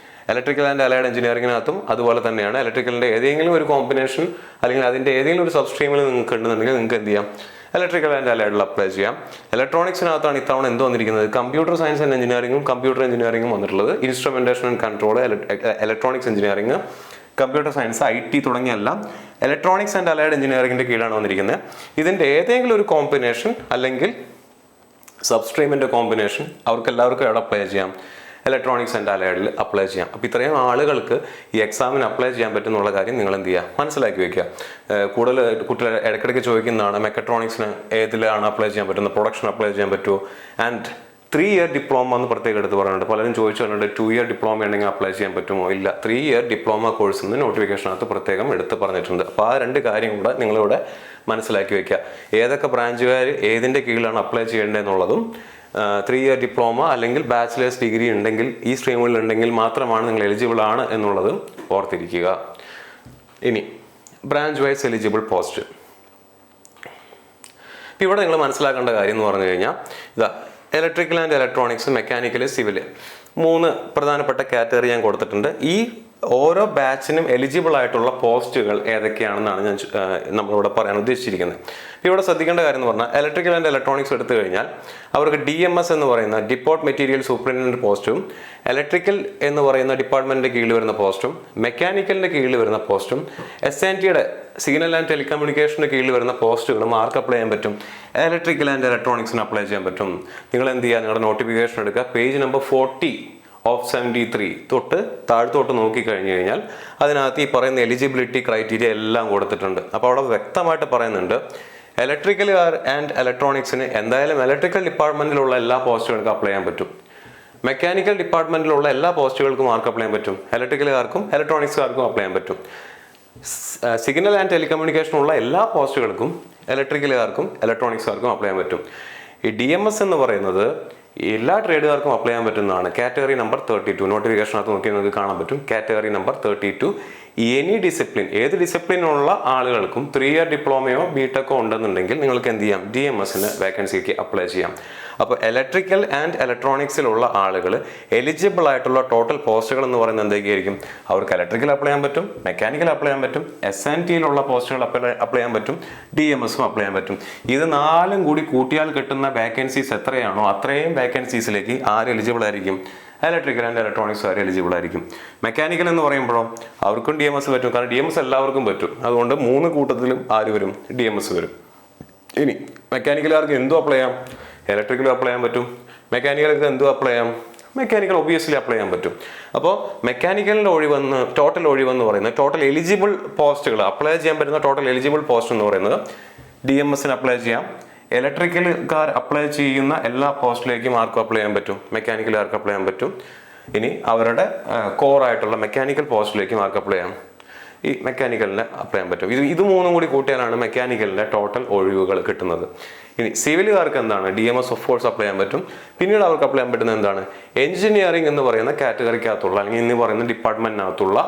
ഇലക്ട്രിക്കൽ ആൻഡ് അലൈഡ് എഞ്ചിനീയറിംഗിനകത്തും അതുപോലെ തന്നെയാണ്. ഇലക്ട്രിക്കലിന്റെ ഏതെങ്കിലും ഒരു കോമ്പിനേഷൻ അല്ലെങ്കിൽ അതിന്റെ ഏതെങ്കിലും ഒരു സബ് സ്ട്രീമിൽ നിങ്ങൾക്ക് ഉണ്ടെന്നുണ്ടെങ്കിൽ നിങ്ങൾക്ക് എന്ത് ചെയ്യാം, ഇലക്ട്രിക്കൽ ആൻഡ് അലൈഡിൽ അപ്ലൈ ചെയ്യാം. ഇലക്ട്രോണിക്സിനകത്താണ് ഇത്തവണ എന്ത് വന്നിരിക്കുന്നത്, കമ്പ്യൂട്ടർ സയൻസ് ആൻഡ് എഞ്ചിനീയറിംഗും കമ്പ്യൂട്ടർ എഞ്ചിനീയറിംഗും വന്നിട്ടുള്ളത്. Instrumentation and control, electronics engineering, computer science, IT തുടങ്ങിയെല്ലാം ഇലക്ട്രോണിക്സ് ആൻഡ് അലൈഡ് എഞ്ചിനീയറിംഗിന്റെ കീഴാണ് വന്നിരിക്കുന്നത്. ഇതിന്റെ ഏതെങ്കിലും ഒരു കോമ്പിനേഷൻ അല്ലെങ്കിൽ സബ്സ്ട്രീമിന്റെ കോമ്പിനേഷൻ അവർക്ക് എല്ലാവർക്കും എവിടെ അപ്ലൈ ചെയ്യാം, ഇലക്ട്രോണിക്സ് ആൻഡ് അലൈഡിൽ അപ്ലൈ ചെയ്യാം. അപ്പോൾ ഇത്രയും ആളുകൾക്ക് ഈ എക്സാമിന് അപ്ലൈ ചെയ്യാൻ പറ്റുന്നുള്ള കാര്യം നിങ്ങൾ എന്ത് ചെയ്യുക, മനസ്സിലാക്കി വെക്കുക. കൂടുതൽ കുട്ടികൾ ഇടയ്ക്കിടയ്ക്ക് ചോദിക്കുന്നതാണ് മെക്കട്രോണിക്സിന് ഏതിലാണ് അപ്ലൈ ചെയ്യാൻ പറ്റുന്നത്, പ്രൊഡക്ഷൻ അപ്ലൈ ചെയ്യാൻ പറ്റുമോ? ആൻഡ് 3 ഇയർ ഡിപ്ലോമ എന്ന് പ്രത്യേകം എടുത്ത് പറയുന്നുണ്ട്. പലരും ചോദിച്ചു പറഞ്ഞിട്ട് 2 ഇയർ ഡിപ്ലോമ ഉണ്ടെങ്കിൽ അപ്ലൈ ചെയ്യാൻ പറ്റുമോ? ഇല്ല, 3 ഇയർ ഡിപ്ലോമ കോഴ്സ് എന്ന് നോട്ടിഫിക്കേഷനകത്ത് പ്രത്യേകം എടുത്ത് പറഞ്ഞിട്ടുണ്ട്. അപ്പോൾ ആ 2 കാര്യം കൂടെ നിങ്ങളിവിടെ മനസ്സിലാക്കി വെക്കുക. ഏതൊക്കെ ബ്രാഞ്ചുകാർ ഏതിൻ്റെ കീഴിലാണ് അപ്ലൈ ചെയ്യേണ്ടതെന്നുള്ളതും 3 ഇയർ ഡിപ്ലോമ അല്ലെങ്കിൽ ബാച്ചിലേഴ്സ് ഡിഗ്രി ഉണ്ടെങ്കിൽ ഈ സ്ട്രീമുകളിൽ ഉണ്ടെങ്കിൽ മാത്രമാണ് നിങ്ങൾ എലിജിബിൾ ആണ് എന്നുള്ളത് ഓർത്തിരിക്കുക. ഇനി ബ്രാഞ്ച് വൈസ് എലിജിബിൾ പോസ്റ്റ്. ഇവിടെ നിങ്ങൾ മനസ്സിലാക്കേണ്ട കാര്യം എന്ന് പറഞ്ഞു കഴിഞ്ഞാൽ electrical and electronics, mechanical, civil 3 പ്രധാനപ്പെട്ട കാറ്റഗറി ഞാൻ കൊടുത്തിട്ടുണ്ട്. ഈ ഓരോ ബാച്ചിനും എലിജിബിൾ ആയിട്ടുള്ള പോസ്റ്റുകൾ ഏതൊക്കെയാണെന്നാണ് നമ്മളിവിടെ പറയാൻ ഉദ്ദേശിച്ചിരിക്കുന്നത്. ഇവിടെ ശ്രദ്ധിക്കേണ്ട കാര്യം എന്ന് പറഞ്ഞാൽ ഇലക്ട്രിക്കൽ ആൻഡ് ഇലക്ട്രോണിക്സ് എടുത്തു കഴിഞ്ഞാൽ അവർക്ക് DMS എന്ന് പറയുന്ന ഡിപ്പോർട്ട് മെറ്റീരിയൽ സൂപ്രണ്ടന്റ് പോസ്റ്റും, ഇലക്ട്രിക്കൽ എന്ന് പറയുന്ന ഡിപ്പാർട്ട്മെന്റിന്റെ കീഴിൽ വരുന്ന പോസ്റ്റും, മെക്കാനിക്കലിന്റെ കീഴിൽ വരുന്ന പോസ്റ്റും, SNTയുടെ സിഗ്നൽ ആൻഡ് ടെലികമ്മ്യൂണിക്കേഷന്റെ കീഴിൽ വരുന്ന പോസ്റ്റുകളും ആർക്ക് അപ്ലൈ ചെയ്യാൻ പറ്റും, ഇലക്ട്രിക്കൽ ആൻഡ് ഇലക്ട്രോണിക്സിന് അപ്ലൈ ചെയ്യാൻ പറ്റും. നിങ്ങൾ എന്ത് ചെയ്യുക, നിങ്ങളുടെ നോട്ടിഫിക്കേഷൻ എടുക്കുക, പേജ് നമ്പർ 40 ഓഫ് 73 തൊട്ട് താഴത്തോട്ട് നോക്കിക്കഴിഞ്ഞു കഴിഞ്ഞാൽ അതിനകത്ത് ഈ പറയുന്ന എലിജിബിലിറ്റി ക്രൈറ്റീരിയ എല്ലാം കൊടുത്തിട്ടുണ്ട്. അപ്പോൾ അവിടെ വ്യക്തമായിട്ട് പറയുന്നുണ്ട് ഇലക്ട്രിക്കൽ ആൻഡ് ഇലക്ട്രോണിക്സിന് എന്തായാലും ഇലക്ട്രിക്കൽ ഡിപ്പാർട്ട്മെന്റിലുള്ള എല്ലാ പോസ്റ്റുകൾക്കും അപ്ലൈ ചെയ്യാൻ പറ്റും. മെക്കാനിക്കൽ ഡിപ്പാർട്ട്മെന്റിലുള്ള എല്ലാ പോസ്റ്റുകൾക്കും ആർക്ക് അപ്ലൈ ചെയ്യാൻ പറ്റും, ഇലക്ട്രിക്കലുകാർക്കും ഇലക്ട്രോണിക്സുകാർക്കും അപ്ലൈ ചെയ്യാൻ പറ്റും. സിഗ്നൽ ആൻഡ് ടെലികമ്മ്യൂണിക്കേഷനുള്ള എല്ലാ പോസ്റ്റുകൾക്കും ഇലക്ട്രിക്കലുകാർക്കും ഇലക്ട്രോണിക്സുകാർക്കും അപ്ലൈ ചെയ്യാൻ പറ്റും. ഈ DMS എന്ന് പറയുന്നത് എല്ലാ ട്രേഡുകാർക്കും അപ്ലൈ ചെയ്യാൻ പറ്റുന്നതാണ്. കാറ്റഗറി നമ്പർ 32 നോട്ടിഫിക്കേഷനകത്ത് നോക്കി നിങ്ങൾക്ക് കാണാൻ പറ്റും. കാറ്റഗറി നമ്പർ 32 എനി ഡിസിപ്ലിൻ, ഏത് ഡിസിപ്ലിനുള്ള ആളുകൾക്കും 3 ഇയർ ഡിപ്ലോമയോ ബിടെക്കോ ഉണ്ടെന്നുണ്ടെങ്കിൽ നിങ്ങൾക്ക് എന്ത് ചെയ്യാം, DMSന് വേക്കൻസിക്ക് അപ്ലൈ ചെയ്യാം. അപ്പോൾ ഇലക്ട്രിക്കൽ ആൻഡ് ഇലക്ട്രോണിക്സിലുള്ള ആളുകൾ എലിജിബിൾ ആയിട്ടുള്ള ടോട്ടൽ പോസ്റ്റുകൾ എന്ന് പറയുന്നത് എന്തൊക്കെയായിരിക്കും, അവർക്ക് ഇലക്ട്രിക്കൽ അപ്ലൈ ചെയ്യാൻ പറ്റും, മെക്കാനിക്കൽ അപ്ലൈ ചെയ്യാൻ പറ്റും, SNTയിലുള്ള പോസ്റ്റുകൾ അപ്ലൈ ചെയ്യാൻ പറ്റും, DMSും അപ്ലൈ ചെയ്യാൻ പറ്റും. ഇത് 4ഉം കൂടി കൂട്ടിയാൽ കിട്ടുന്ന വേക്കൻസീസ് എത്രയാണോ അത്രയും വേക്കൻസീസിലേക്ക് ആര് എലിജിബിൾ ആയിരിക്കും, ഇലക്ട്രിക്കൽ ആൻഡ് ഇലക്ട്രോണിക്സ് ആര് എലിജിബിൾ ആയിരിക്കും. മെക്കാനിക്കൽ എന്ന് പറയുമ്പോഴോ അവർക്കും DMS പറ്റും, കാരണം DMS എല്ലാവർക്കും പറ്റും. അതുകൊണ്ട് 3 കൂട്ടത്തിലും ആര് വരും, DMS വരും. ഇനി മെക്കാനിക്കലുകാർക്ക് എന്തും അപ്ലൈ ചെയ്യാം, ഇലക്ട്രിക്കലും അപ്ലൈ ചെയ്യാൻ പറ്റും, മെക്കാനിക്കലൊക്കെ എന്തും അപ്ലൈ ചെയ്യാം, മെക്കാനിക്കൽ ഒബിയസ്ലി അപ്ലൈ ചെയ്യാൻ പറ്റും. അപ്പോൾ മെക്കാനിക്കലിൻ്റെ ടോട്ടൽ ഒഴിവെന്ന് പറയുന്നത് ടോട്ടൽ എലിജിബിൾ പോസ്റ്റുകൾ അപ്ലൈ ചെയ്യാൻ പറ്റുന്ന ടോട്ടൽ എലിജിബിൾ പോസ്റ്റ് എന്ന് പറയുന്നത് DMSന് അപ്ലൈ ചെയ്യാം, ഇലക്ട്രിക്കലുകാർ അപ്ലൈ ചെയ്യുന്ന എല്ലാ പോസ്റ്റിലേക്കും ആർക്കും അപ്ലൈ ചെയ്യാൻ പറ്റും, മെക്കാനിക്കലുകാർക്ക് അപ്ലൈ ചെയ്യാൻ പറ്റും. ഇനി അവരുടെ കോറായിട്ടുള്ള മെക്കാനിക്കൽ പോസ്റ്റിലേക്കും ആർക്ക് അപ്ലൈ ചെയ്യാം, ഈ മെക്കാനിക്കലിന് അപ്ലൈ ചെയ്യാൻ പറ്റും. ഇത് മൂന്നും കൂടി കൂട്ടിയാലാണ് മെക്കാനിക്കലിൻ്റെ ടോട്ടൽ ഒഴിവുകൾ കിട്ടുന്നത്. ഇനി സിവിലുകാർക്ക് എന്താണ്, DMS ഓഫ് കോഴ്സ് അപ്ലൈ ചെയ്യാൻ പറ്റും. പിന്നീട് അവർക്ക് അപ്ലൈ ചെയ്യാൻ പറ്റുന്നത് എന്താണ്, എഞ്ചിനീയറിംഗ് എന്ന് പറയുന്ന കാറ്റഗറിക്കകത്തുള്ള അല്ലെങ്കിൽ ഇന്ന് പറയുന്ന ഡിപ്പാർട്ട്മെന്റിനകത്തുള്ള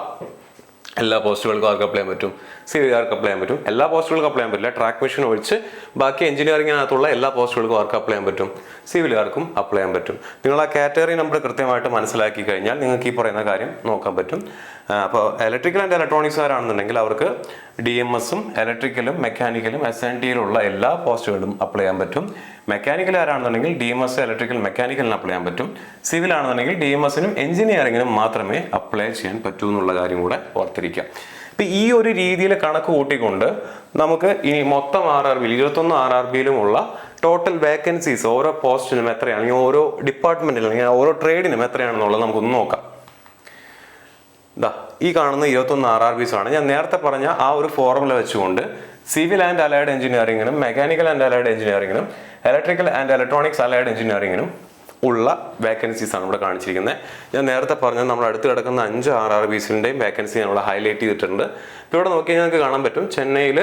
എല്ലാ പോസ്റ്റുകൾക്കും ആർക്ക് അപ്ലൈ ചെയ്യാൻ പറ്റും, സിവിലുകാർക്ക് അപ്ലൈ ചെയ്യാൻ പറ്റും. എല്ലാ പോസ്റ്റുകൾക്കും അപ്ലൈ ചെയ്യാൻ പറ്റില്ല, ട്രാക്ക് മെഷീൻ ഒഴിച്ച് ബാക്കി എഞ്ചിനീയറിംഗിനകത്തുള്ള എല്ലാ പോസ്റ്റുകൾക്കും ആർക്ക് അപ്ലൈ ചെയ്യാൻ പറ്റും, സിവിലുകാർക്കും അപ്ലൈ ചെയ്യാൻ പറ്റും. നിങ്ങൾ ആ കാറ്റഗറി നമ്പർ കൃത്യമായിട്ട് മനസ്സിലാക്കി കഴിഞ്ഞാൽ നിങ്ങൾക്ക് ഈ പറയുന്ന കാര്യം നോക്കാൻ പറ്റും. അപ്പോൾ ഇലക്ട്രിക്കൽ ആൻഡ് ഇലക്ട്രോണിക്സുകാരാണെന്നുണ്ടെങ്കിൽ അവർക്ക് DMSഉം ഇലക്ട്രിക്കലും മെക്കാനിക്കലും SNTയിലുള്ള എല്ലാ പോസ്റ്റുകളും അപ്ലൈ ചെയ്യാൻ പറ്റും. മെക്കാനിക്കലാരാണെന്നുണ്ടെങ്കിൽ DMS ഇലക്ട്രിക്കൽ മെക്കാനിക്കലിന് അപ്ലൈ ചെയ്യാൻ പറ്റും. സിവിൽ ആണെന്നുണ്ടെങ്കിൽ DMSനും എഞ്ചിനീയറിംഗിനും മാത്രമേ അപ്ലൈ ചെയ്യാൻ പറ്റൂ എന്നുള്ള കാര്യം കൂടെ ഓർത്തിരിക്കാം. ഇപ്പം ഈ ഒരു രീതിയിൽ കണക്ക് കൂട്ടിക്കൊണ്ട് നമുക്ക് ഇനി മൊത്തം RRBയിൽ 21 RRBയിലുമുള്ള ടോട്ടൽ വേക്കൻസീസ് ഓരോ പോസ്റ്റിനും എത്രയാണ്, അല്ലെങ്കിൽ ഓരോ ഡിപ്പാർട്ട്മെന്റിലും അല്ലെങ്കിൽ ഓരോ ട്രേഡിനും എത്രയാണെന്നുള്ളത് നമുക്കൊന്ന് നോക്കാം. ഈ കാണുന്ന 21 RRBs ആണ്. ഞാൻ നേരത്തെ പറഞ്ഞ ആ ഒരു ഫോർമുല വെച്ചുകൊണ്ട് സിവിൽ ആൻഡ് അലൈഡ് എഞ്ചിനീയറിംഗിനും മെക്കാനിക്കൽ ആൻഡ് അലൈഡ് എഞ്ചിനീയറിംഗിനും ഇലക്ട്രിക്കൽ ആൻഡ് ഇലക്ട്രോണിക്സ് അലൈഡ് എഞ്ചിനീയറിംഗിനും ഉള്ള വേക്കൻസീസ് ആണ് ഇവിടെ കാണിച്ചിരിക്കുന്നത്. ഞാൻ നേരത്തെ പറഞ്ഞത് നമ്മൾ അടുത്ത് കിടക്കുന്ന 5 RRBസിൻ്റെയും വേക്കൻസി നമ്മൾ ഹൈലൈറ്റ് ചെയ്തിട്ടുണ്ട്. ഇപ്പോൾ ഇവിടെ നോക്കിയാൽ ഞങ്ങൾക്ക് കാണാൻ പറ്റും, ചെന്നൈയിൽ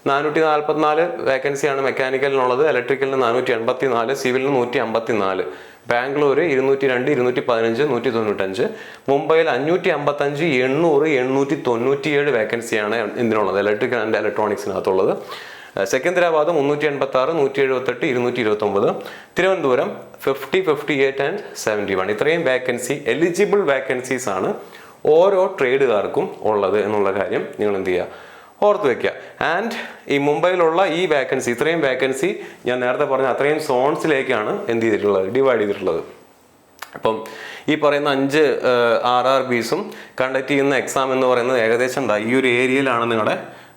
444 വേക്കൻസിയാണ് മെക്കാനിക്കലിനുള്ളത്, ഇലക്ട്രിക്കലിന് 484, സിവിലിന് 154, ബാംഗ്ലൂർ 202, 215, 195, മുംബൈയിൽ 555, 800, 897 വേക്കൻസിയാണ് ഇതിനുള്ളത്, ഇലക്ട്രിക്കൽ ആൻഡ് ഇലക്ട്രോണിക്സിനകത്തുള്ളത്. സെക്കന്ദരാബാദ് 386, 178, 229, തിരുവനന്തപുരം 50, 58 ആൻഡ് 71. ഇത്രയും വേക്കൻസി, എലിജിബിൾ വേക്കൻസീസ് ആണ് ഓരോ ട്രേഡുകാർക്കും ഉള്ളത് എന്നുള്ള കാര്യം നിങ്ങൾ എന്ത് ചെയ്യുക, ഓർത്ത് വെക്കുക. ആൻഡ് ഈ മുംബൈയിലുള്ള ഈ വേക്കൻസി, ഇത്രയും വേക്കൻസി ഞാൻ നേരത്തെ പറഞ്ഞ അത്രയും സോൺസിലേക്കാണ് എന്ത് ചെയ്തിട്ടുള്ളത്, ഡിവൈഡ് ചെയ്തിട്ടുള്ളത്. അപ്പം ഈ പറയുന്ന 5 RRBസും കണ്ടക്ട് ചെയ്യുന്ന എക്സാം എന്ന് പറയുന്നത് ഏകദേശം ഈ ഒരു ഏരിയയിലാണ് നിങ്ങളുടെ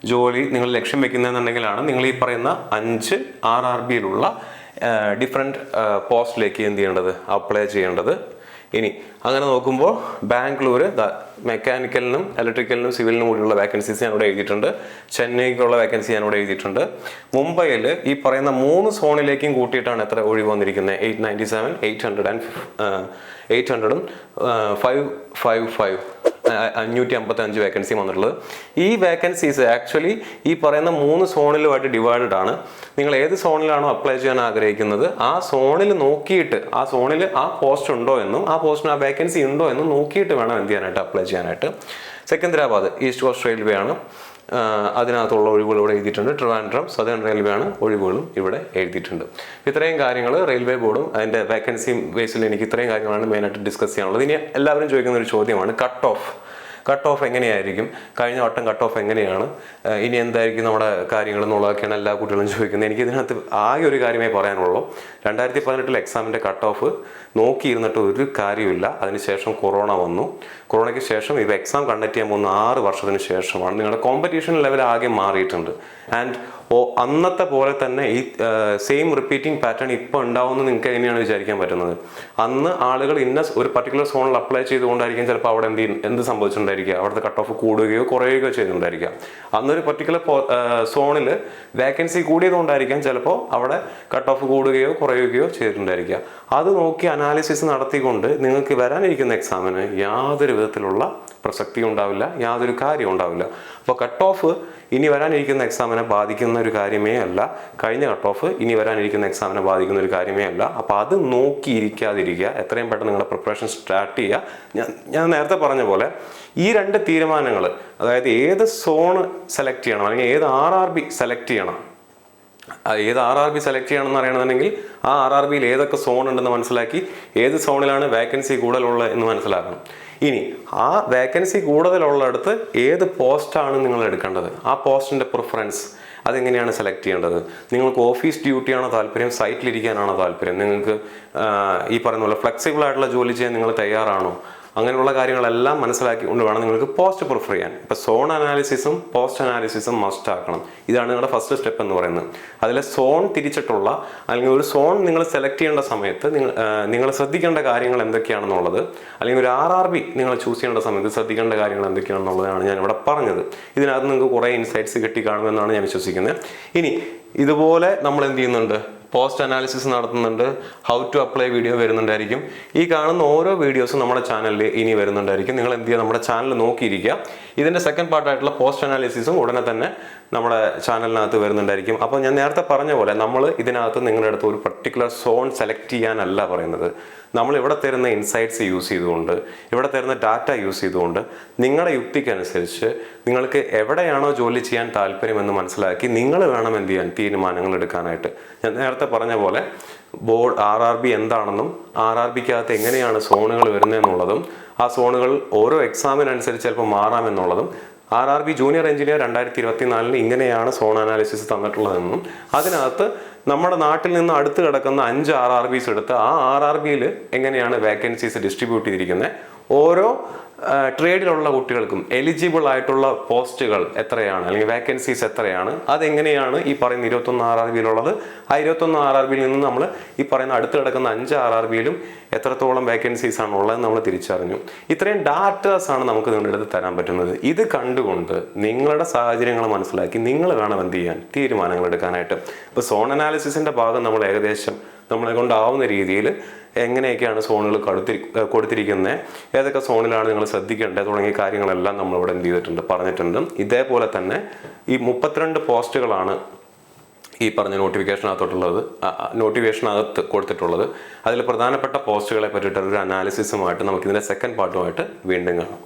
ജോലി നിങ്ങൾ ലക്ഷ്യം വെക്കുന്നതെന്നുണ്ടെങ്കിലാണ് നിങ്ങൾ ഈ പറയുന്ന 5 RRBയിലുള്ള ഡിഫറെൻറ്റ് പോസ്റ്റിലേക്ക് എന്ത് ചെയ്യേണ്ടത്, അപ്ലൈ ചെയ്യേണ്ടത്. ഇനി അങ്ങനെ നോക്കുമ്പോൾ ബാംഗ്ലൂർ മെക്കാനിക്കലിനും ഇലക്ട്രിക്കലിനും സിവിലിനും കൂടിയുള്ള വേക്കൻസീസ് ഞാൻ ഇവിടെ എഴുതിയിട്ടുണ്ട്. ചെന്നൈക്കുള്ള വേക്കൻസി ഞാൻ ഇവിടെ എഴുതിയിട്ടുണ്ട്. മുംബൈയിൽ ഈ പറയുന്ന 3 സോണിലേക്കും കൂട്ടിയിട്ടാണ് എത്ര ഒഴിവ് വന്നിരിക്കുന്നത്, 897, 800ഉം 555, 555 വേക്കൻസി വന്നിട്ടുള്ളത്. ഈ വേക്കൻസീസ് ആക്ച്വലി ഈ പറയുന്ന 3 സോണിലുമായിട്ട് ഡിവൈഡഡ് ആണ്. നിങ്ങൾ ഏത് സോണിലാണോ അപ്ലൈ ചെയ്യാൻ ആഗ്രഹിക്കുന്നത് ആ സോണിൽ നോക്കിയിട്ട്, ആ സോണിൽ ആ പോസ്റ്റ് ഉണ്ടോ എന്നും ആ പോസ്റ്റിന് ആ വേക്കൻസി ഉണ്ടോ എന്നും നോക്കിയിട്ട് വേണം എന്ത് ചെയ്യാനായിട്ട്, അപ്ലൈ ചെയ്യാനായിട്ട്. സെക്കന്ദരാബാദ് ഈസ്റ്റ് കോസ്റ്റ് റെയിൽവേ ആണ്, അതിനകത്തുള്ള ഒഴിവുകൾ ഇവിടെ എഴുതിയിട്ടുണ്ട്. ട്രിവാൻഡ്രം സദേൺ റെയിൽവേ ആണ്, ഒഴിവുകളും ഇവിടെ എഴുതിയിട്ടുണ്ട്. ഇത്രയും കാര്യങ്ങൾ റെയിൽവേ ബോർഡും അതിൻ്റെ വേക്കൻസി ബേസിൽ എനിക്ക് ഇത്രയും കാര്യങ്ങളാണ് മെയിനായിട്ട് ഡിസ്കസ് ചെയ്യാനുള്ളത്. ഇനി എല്ലാവരും ചോദിക്കുന്ന ഒരു ചോദ്യമാണ് കട്ട് ഓഫ് എങ്ങനെയായിരിക്കും, കഴിഞ്ഞ വട്ടം കട്ട് ഓഫ് എങ്ങനെയാണ്, ഇനി എന്തായിരിക്കും നമ്മുടെ കാര്യങ്ങൾ എന്നുള്ളതൊക്കെയാണ് എല്ലാ കുട്ടികളും ചോദിക്കുന്നത്. എനിക്ക് ഇതിനകത്ത് ആകെ ഒരു കാര്യമേ പറയാനുള്ളൂ, 2018 എക്സാമിൻ്റെ കട്ട് ഓഫ് നോക്കിയിരുന്നിട്ട് ഒരു കാര്യമില്ല. അതിനുശേഷം കൊറോണ വന്നു. കൊറോണയ്ക്ക് ശേഷം ഇത് എക്സാം കണ്ടക്ട് ചെയ്യാൻ പോകുന്ന 6 വർഷത്തിന് ശേഷമാണ്. നിങ്ങളുടെ കോമ്പറ്റീഷൻ ലെവൽ ആകെ മാറിയിട്ടുണ്ട്. ആൻഡ് അന്നത്തെ പോലെ തന്നെ ഈ സെയിം റിപ്പീറ്റിംഗ് പാറ്റേൺ ഇപ്പോൾ ഉണ്ടാവുമെന്ന് നിങ്ങൾക്ക് എങ്ങനെയാണ് വിചാരിക്കാൻ പറ്റുന്നത്? അന്ന് ആളുകൾ ഇന്ന ഒരു പർട്ടിക്കുലർ സോണിൽ അപ്ലൈ ചെയ്തുകൊണ്ടായിരിക്കും ചിലപ്പോൾ അവിടെ എന്ത് സംഭവിച്ചിട്ടുണ്ടായിരിക്കുക, അവിടുത്തെ കട്ട് ഓഫ് കൂടുകയോ കുറയുകയോ ചെയ്തിട്ടുണ്ടായിരിക്കാം. അന്നൊരു പർട്ടിക്കുലർ സോണിൽ വേക്കൻസി കൂടിയതുകൊണ്ടായിരിക്കാം ചിലപ്പോൾ അവിടെ കട്ട് ഓഫ് കൂടുകയോ കുറയുകയോ ചെയ്തിട്ടുണ്ടായിരിക്കുക. അത് നോക്കി അനാലിസിസ് നടത്തിക്കൊണ്ട് നിങ്ങൾക്ക് വരാനിരിക്കുന്ന എക്സാമിന് യാതൊരു വിധത്തിലുള്ള പ്രസക്തിയും ഉണ്ടാവില്ല, യാതൊരു കാര്യവും ഉണ്ടാവില്ല. അപ്പോൾ കട്ട് ഓഫ് ഇനി വരാനിരിക്കുന്ന എക്സാമിനെ ബാധിക്കുന്ന ഒരു കാര്യമേ അല്ല. കഴിഞ്ഞ കട്ട് ഓഫ് ഇനി വരാനിരിക്കുന്ന എക്സാമിനെ ബാധിക്കുന്ന ഒരു കാര്യമേ അല്ല. അപ്പോൾ അത് നോക്കിയിരിക്കാതിരിക്കുക, എത്രയും പെട്ടെന്ന് നിങ്ങളുടെ പ്രിപ്പറേഷൻ സ്റ്റാർട്ട് ചെയ്യുക. ഞാൻ നേരത്തെ പറഞ്ഞ പോലെ ഈ 2 തീരുമാനങ്ങൾ, അതായത് ഏത് സോൺ സെലക്ട് ചെയ്യണം അല്ലെങ്കിൽ ഏത് RRB സെലക്ട് ചെയ്യണം, ഏത് RRB സെലക്ട് ചെയ്യണമെന്ന് അറിയണമെന്നുണ്ടെങ്കിൽ ആ RRBയിൽ ഏതൊക്കെ സോൺ ഉണ്ടെന്ന് മനസ്സിലാക്കി ഏത് സോണിലാണ് വേക്കൻസി കൂടുതലുള്ളത് എന്ന് മനസ്സിലാക്കണം. ഇനി ആ വേക്കൻസി കൂടുതലുള്ളിടത്ത് ഏത് പോസ്റ്റാണ് നിങ്ങൾ എടുക്കേണ്ടത്, ആ പോസ്റ്റിൻ്റെ പ്രിഫറൻസ് അതെങ്ങനെയാണ് സെലക്ട് ചെയ്യേണ്ടത്. നിങ്ങൾക്ക് ഓഫീസ് ഡ്യൂട്ടിയാണോ താല്പര്യം, സൈറ്റിലിരിക്കാനാണോ താല്പര്യം, നിങ്ങൾക്ക് ഈ പറയുന്ന പോലെ ഫ്ലെക്സിബിൾ ആയിട്ടുള്ള ജോലി ചെയ്യാൻ നിങ്ങൾ തയ്യാറാണോ, അങ്ങനെയുള്ള കാര്യങ്ങളെല്ലാം മനസ്സിലാക്കിക്കൊണ്ട് വേണം നിങ്ങൾക്ക് പോസ്റ്റ് പ്രിഫർ ചെയ്യാൻ. ഇപ്പോൾ സോൺ അനാലിസിസും പോസ്റ്റ് അനാലിസിസും മസ്റ്റ് ആക്കണം. ഇതാണ് നിങ്ങളുടെ ഫസ്റ്റ് സ്റ്റെപ്പ് എന്ന് പറയുന്നത്. അതിലെ സോൺ തിരിച്ചിട്ടുള്ള അല്ലെങ്കിൽ ഒരു സോൺ നിങ്ങൾ സെലക്ട് ചെയ്യേണ്ട സമയത്ത് നിങ്ങൾ ശ്രദ്ധിക്കേണ്ട കാര്യങ്ങൾ എന്തൊക്കെയാണെന്നുള്ളത്, അല്ലെങ്കിൽ ഒരു RRB നിങ്ങൾ ചൂസ് ചെയ്യേണ്ട സമയത്ത് ശ്രദ്ധിക്കേണ്ട കാര്യങ്ങൾ എന്തൊക്കെയാണെന്നുള്ളതാണ് ഞാൻ ഇവിടെ പറഞ്ഞത്. ഇതിനകത്ത് നിങ്ങൾക്ക് കുറേ ഇൻസൈറ്റ്സ് കിട്ടി കാണുമെന്നാണ് ഞാൻ വിശ്വസിക്കുന്നത്. ഇനി ഇതുപോലെ നമ്മൾ എന്ത് ചെയ്യുന്നുണ്ട്, പോസ്റ്റ് അനാലിസിസ് നടത്തുന്നുണ്ട്, ഹൗ ടു അപ്ലൈ വീഡിയോ വരുന്നുണ്ടായിരിക്കും. ഈ കാണുന്ന ഓരോ വീഡിയോസും നമ്മുടെ ചാനലിൽ ഇനി വരുന്നുണ്ടായിരിക്കും. നിങ്ങൾ എന്ത് ചെയ്യുക, നമ്മുടെ ചാനൽ നോക്കിയിരിക്കുക. ഇതിൻ്റെ സെക്കൻഡ് പാർട്ടായിട്ടുള്ള പോസ്റ്റ് അനാലിസിസും ഉടനെ തന്നെ നമ്മുടെ ചാനലിനകത്ത് വരുന്നുണ്ടായിരിക്കും. അപ്പോൾ ഞാൻ നേരത്തെ പറഞ്ഞ പോലെ നമ്മൾ ഇതിനകത്ത് നിങ്ങളുടെ അടുത്ത് ഒരു പർട്ടിക്കുലർ സോൺ സെലക്ട് ചെയ്യാനല്ല പറയുന്നത്. നമ്മൾ ഇവിടെ തരുന്ന ഇൻസൈറ്റ്സ് യൂസ് ചെയ്തുകൊണ്ട്, ഇവിടെ തരുന്ന ഡാറ്റ യൂസ് ചെയ്തുകൊണ്ട് നിങ്ങളുടെ യുക്തിക്കനുസരിച്ച് നിങ്ങൾക്ക് എവിടെയാണോ ജോലി ചെയ്യാൻ താല്പര്യമെന്ന് മനസ്സിലാക്കി നിങ്ങൾ വേണം എന്ത് ചെയ്യാൻ, തീരുമാനങ്ങൾ എടുക്കാനായിട്ട്. ഞാൻ നേരത്തെ പറഞ്ഞ പോലെ ബോർഡ് RRB എന്താണെന്നും RRBക്കകത്ത് എങ്ങനെയാണ് സോണുകൾ വരുന്നതെന്നുള്ളതും ആ സോണുകൾ ഓരോ എക്സാമിനനുസരിച്ച് ചിലപ്പോൾ മാറാമെന്നുള്ളതും, RRB ജൂനിയർ എഞ്ചിനീയർ 2024 ഇങ്ങനെയാണ് സോൺ അനാലിസിസ് തന്നിട്ടുള്ളതെന്നും അതിനകത്ത് നമ്മുടെ നാട്ടിൽ നിന്ന് അടുത്ത് കിടക്കുന്ന 5 RRBs എടുത്ത് ആ RRBയിൽ എങ്ങനെയാണ് വേക്കൻസീസ് ഡിസ്ട്രിബ്യൂട്ട് ചെയ്തിരിക്കുന്നത്, ഓരോ ട്രേഡിലുള്ള കുട്ടികൾക്കും എലിജിബിൾ ആയിട്ടുള്ള പോസ്റ്റുകൾ എത്രയാണ് അല്ലെങ്കിൽ വേക്കൻസീസ് എത്രയാണ്, അതെങ്ങനെയാണ് ഈ പറയുന്ന 21 RRBയിലുള്ളത്, ആ 21 RRBയിൽ നിന്ന് നമ്മൾ ഈ പറയുന്ന അടുത്ത് കിടക്കുന്ന 5 RRBയിലും എത്രത്തോളം വേക്കൻസീസ് ആണ് ഉള്ളത് നമ്മൾ തിരിച്ചറിഞ്ഞു. ഇത്രയും ഡാറ്റാസ് ആണ് നമുക്ക് നിങ്ങളുടെ അടുത്ത് തരാൻ പറ്റുന്നത്. ഇത് കണ്ടുകൊണ്ട് നിങ്ങളുടെ സാഹചര്യങ്ങൾ മനസ്സിലാക്കി നിങ്ങൾ വേണം എന്ത് ചെയ്യാൻ, തീരുമാനങ്ങൾ എടുക്കാനായിട്ട്. ഇപ്പോൾ സോൺ അനാലിസിസിൻ്റെ ഭാഗം നമ്മൾ ഏകദേശം നമ്മളെ കൊണ്ടാവുന്ന രീതിയിൽ എങ്ങനെയൊക്കെയാണ് സോണുകൾ കൊടുത്തിരിക്കുന്നത്, ഏതൊക്കെ സോണിലാണ് നിങ്ങൾ ശ്രദ്ധിക്കേണ്ടത് തുടങ്ങിയ കാര്യങ്ങളെല്ലാം നമ്മളിവിടെ എന്ത് ചെയ്തിട്ടുണ്ട്, പറഞ്ഞിട്ടുണ്ട്. ഇതേപോലെ തന്നെ ഈ 32 പോസ്റ്റുകളാണ് ഈ പറഞ്ഞ നോട്ടിഫിക്കേഷനകത്ത് കൊടുത്തിട്ടുള്ളത്. അതിൽ പ്രധാനപ്പെട്ട പോസ്റ്റുകളെ പറ്റിയിട്ട് ഒരു അനാലിസിസുമായിട്ട് നമുക്കിതിൻ്റെ സെക്കൻഡ് പാർട്ടുമായിട്ട് വീണ്ടും കാണാം.